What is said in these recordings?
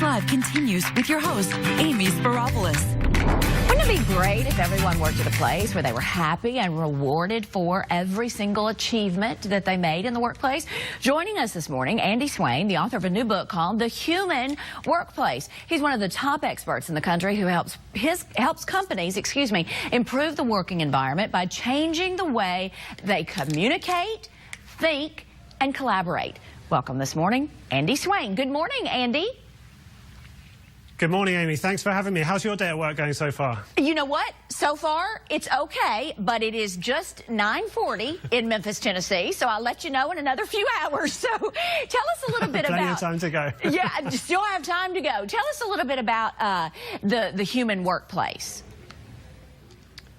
Live continues with your host, Amy Speropoulos. Wouldn't it be great if everyone worked at a place where they were happy and rewarded for every single achievement that they made in the workplace? Joining us this morning, Amy Swann, the author of a new book called The Human Workplace. He's one of the top experts in the country who helps companies, improve the working environment by changing the way they communicate, think, and collaborate. Welcome this morning, Amy Swann. Good morning, Andy. Good morning, Amy. Thanks for having me. How's your day at work going so far? You know what? So far, it's okay, but it is just 9:40 in Memphis, Tennessee, so I'll let you know in another few hours. So tell us a little bit about... Plenty of time to go. Yeah, still have time to go. Tell us a little bit about the human workplace.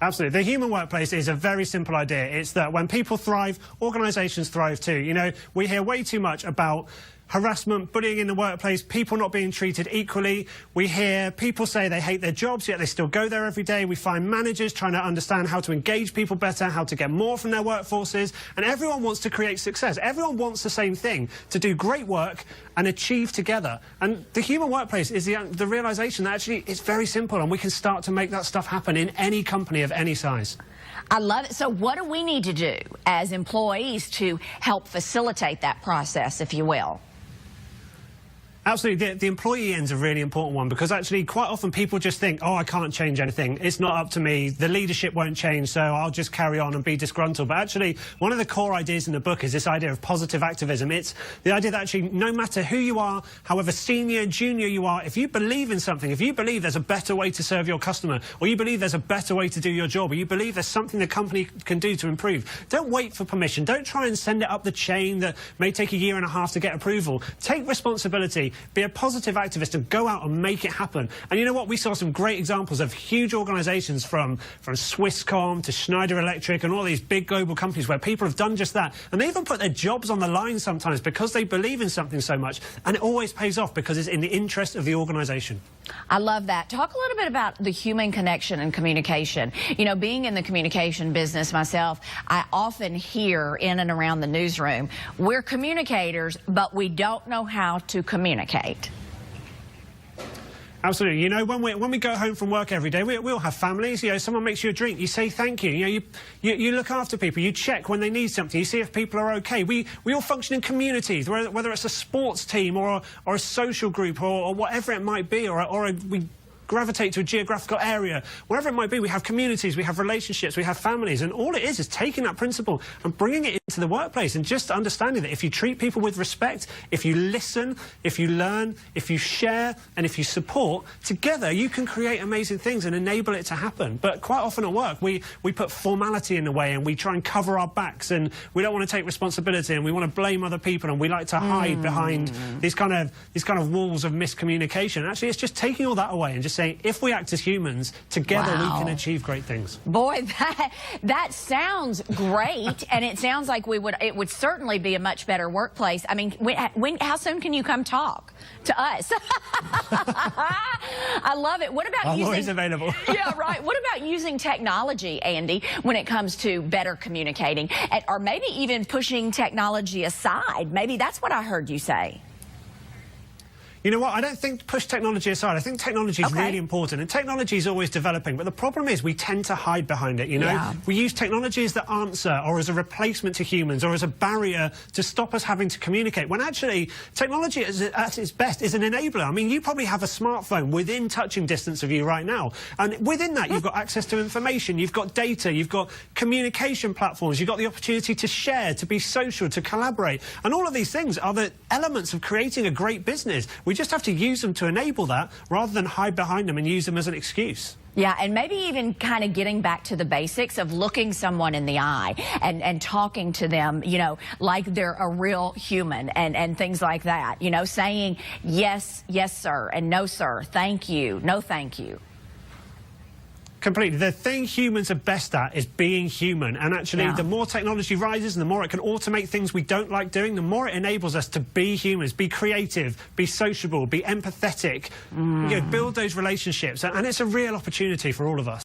Absolutely. The human workplace is a very simple idea. It's that when people thrive, organisations thrive too. You know, we hear way too much about harassment, bullying in the workplace, people not being treated equally. We hear people say they hate their jobs, yet they still go there every day. We find managers trying to understand how to engage people better, how to get more from their workforces. And everyone wants to create success. Everyone wants the same thing, to do great work and achieve together. And the human workplace is the realisation that actually it's very simple and we can start to make that stuff happen in any company of any size. I love it. So what do we need to do as employees to help facilitate that process, if you will? Absolutely. The employee end's a really important one because actually quite often people just think, oh, I can't change anything. It's not up to me. The leadership won't change, so I'll just carry on and be disgruntled. But actually, one of the core ideas in the book is this idea of positive activism. It's the idea that actually no matter who you are, however senior, junior you are, if you believe in something, if you believe there's a better way to serve your customer, or you believe there's a better way to do your job, or you believe there's something the company can do to improve, don't wait for permission. Don't try and send it up the chain that may take a year and a half to get approval. Take responsibility. Be a positive activist and go out and make it happen. And you know what? We saw some great examples of huge organisations from Swisscom to Schneider Electric and all these big global companies where people have done just that. And they even put their jobs on the line sometimes because they believe in something so much. And it always pays off because it's in the interest of the organisation. I love that. Talk a little bit about the human connection and communication. You know, being in the communication business myself, I often hear in and around the newsroom, we're communicators, but we don't know how to communicate. Absolutely. You know, when we go home from work every day, we all have families. You know, someone makes you a drink, you say thank you. You know, you look after people, you check when they need something, you see if people are okay. We all function in communities, whether it's a sports team or a social group or whatever it might be, we gravitate to a geographical area. Wherever it might be, we have communities, we have relationships, we have families, and all it is taking that principle and bringing it into the workplace and just understanding that if you treat people with respect, if you listen, if you learn, if you share, and if you support, together you can create amazing things and enable it to happen. But quite often at work, we put formality in the way and we try and cover our backs and we don't want to take responsibility and we want to blame other people and we like to hide behind these kind of walls of miscommunication. And actually, it's just taking all that away and just saying, if we act as humans, together we can achieve great things. Boy, that sounds great, and it sounds like it would certainly be a much better workplace. I mean, how soon can you come talk to us? I love it. What about I'm always available. Yeah, right. What about using technology, Andy, when it comes to better communicating, or maybe even pushing technology aside? Maybe that's what I heard you say. You know what? I don't think push technology aside. I think technology is really important, and technology is always developing. But the problem is we tend to hide behind it, you know? Yeah. We use technology as the answer or as a replacement to humans or as a barrier to stop us having to communicate, when actually technology at its best is an enabler. I mean, you probably have a smartphone within touching distance of you right now. And within that, you've got access to information, you've got data, you've got communication platforms, you've got the opportunity to share, to be social, to collaborate. And all of these things are the elements of creating a great business. We just have to use them to enable that rather than hide behind them and use them as an excuse. Yeah, and maybe even kind of getting back to the basics of looking someone in the eye and talking to them, you know, like they're a real human and things like that. You know, saying yes, yes, sir, and no, sir, thank you, no, thank you. Completely. The thing humans are best at is being human. And actually, the more technology rises and the more it can automate things we don't like doing, the more it enables us to be humans, be creative, be sociable, be empathetic, you know, build those relationships. And it's a real opportunity for all of us.